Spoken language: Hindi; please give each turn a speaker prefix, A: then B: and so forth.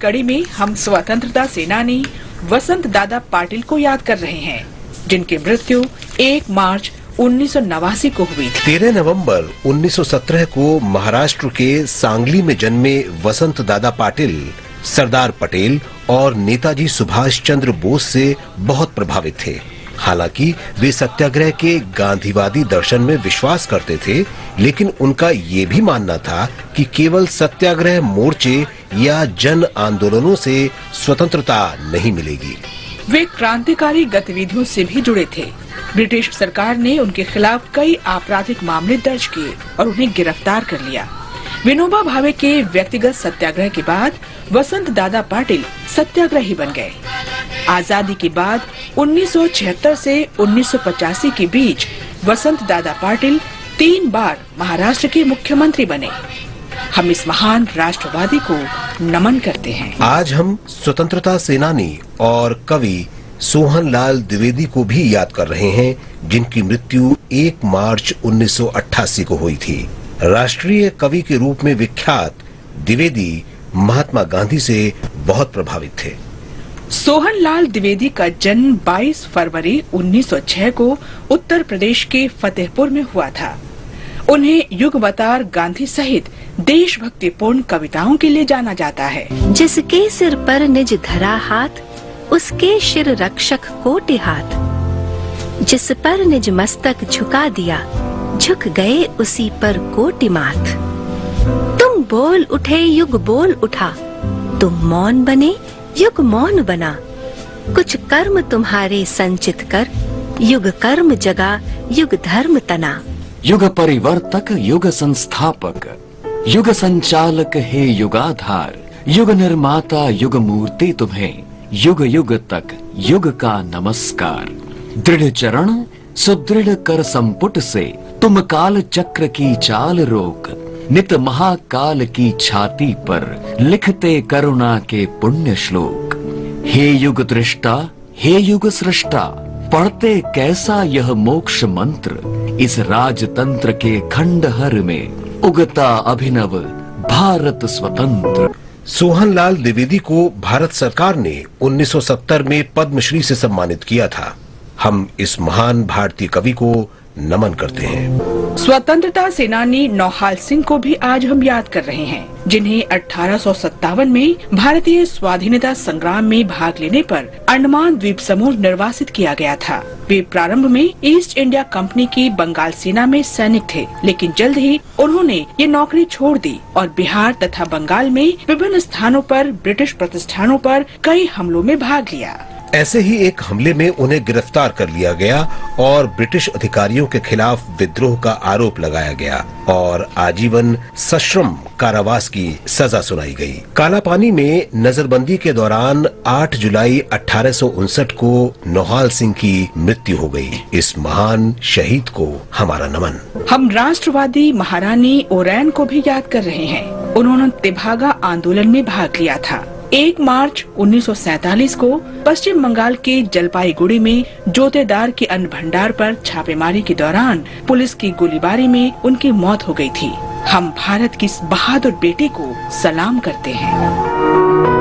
A: कड़ी में हम स्वतंत्रता सेनानी वसंत दादा पाटिल को याद कर रहे हैं, जिनकी मृत्यु 1 मार्च 1989 को हुई थी।
B: 13 नवंबर 1917 को महाराष्ट्र के सांगली में जन्मे वसंत दादा पाटिल सरदार पटेल और नेताजी सुभाष चंद्र बोस से बहुत प्रभावित थे। हालांकि वे सत्याग्रह के गांधीवादी दर्शन में विश्वास करते थे, लेकिन उनका ये भी मानना था कि केवल सत्याग्रह मोर्चे या जन आंदोलनों से स्वतंत्रता नहीं मिलेगी।
A: वे क्रांतिकारी गतिविधियों से भी जुड़े थे। ब्रिटिश सरकार ने उनके खिलाफ कई आपराधिक मामले दर्ज किए और उन्हें गिरफ्तार कर लिया। विनोबा भावे के व्यक्तिगत सत्याग्रह के बाद वसंत दादा पाटिल सत्याग्रही बन गए। आजादी के बाद 1976 से 1985 के बीच वसंत दादा पाटिल 3 बार महाराष्ट्र के मुख्यमंत्री बने। हम इस महान राष्ट्रवादी को नमन करते हैं।
B: आज हम स्वतंत्रता सेनानी और कवि सोहन लाल द्विवेदी को भी याद कर रहे हैं, जिनकी मृत्यु 1 मार्च 1988 को हुई थी। राष्ट्रीय कवि के रूप में विख्यात द्विवेदी महात्मा गांधी से बहुत प्रभावित थे।
A: सोहन लाल द्विवेदी का जन्म 22 फरवरी 1906 को उत्तर प्रदेश के फतेहपुर में हुआ था। उन्हें युगवतार गांधी सहित देशभक्तिपूर्ण कविताओं के लिए जाना जाता है।
C: जिसके सिर पर निज धरा हाथ, उसके शिर रक्षक कोटि हाथ। जिस पर निज मस्तक झुका दिया, झुक गए उसी पर कोटि माथ। तुम बोल उठे युग बोल उठा, तुम मौन बने युग मौन बना। कुछ कर्म तुम्हारे संचित कर, युग कर्म जगा युग धर्म तना।
D: युग परिवर्तक युग संस्थापक, युग संचालक हे युगाधार। युग निर्माता युग मूर्ति तुम्हें, युग युग तक युग का नमस्कार। दृढ़ चरण सुदृढ़ कर संपुट से, तुम काल चक्र की चाल रोक। नित महाकाल की छाती पर लिखते करुणा के पुण्य श्लोक। हे युग दृष्टा हे युग सृष्टा, पढ़ते कैसा यह मोक्ष मंत्र। इस राजतंत्र के खंडहर में उगता अभिनव भारत स्वतंत्र।
B: सोहन लाल द्विवेदी को भारत सरकार ने 1970 में पद्मश्री से सम्मानित किया था। हम इस महान भारतीय कवि को नमन करते हैं।
A: स्वतंत्रता सेनानी नौहाल सिंह को भी आज हम याद कर रहे हैं, जिन्हें 1857 में भारतीय स्वाधीनता संग्राम में भाग लेने पर अंडमान द्वीप समूह निर्वासित किया गया था। वे प्रारंभ में ईस्ट इंडिया कंपनी की बंगाल सेना में सैनिक थे, लेकिन जल्द ही उन्होंने ये नौकरी छोड़ दी और बिहार तथा बंगाल में विभिन्न स्थानों पर ब्रिटिश प्रतिष्ठानों पर कई हमलों में भाग लिया।
B: ऐसे ही एक हमले में उन्हें गिरफ्तार कर लिया गया और ब्रिटिश अधिकारियों के खिलाफ विद्रोह का आरोप लगाया गया और आजीवन सश्रम कारावास की सजा सुनाई गई। कालापानी में नजरबंदी के दौरान 8 जुलाई 1859 को नौहाल सिंह की मृत्यु हो गई। इस महान शहीद को हमारा नमन।
A: हम राष्ट्रवादी महारानी ओरैन को भी याद कर रहे हैं। उन्होंने तेभागा आंदोलन में भाग लिया था। 1 मार्च 1947 को पश्चिम बंगाल के जलपाईगुड़ी में जोतेदार के अन्न भंडार पर छापेमारी के दौरान पुलिस की गोलीबारी में उनकी मौत हो गई थी। हम भारत की इस बहादुर बेटे को सलाम करते हैं।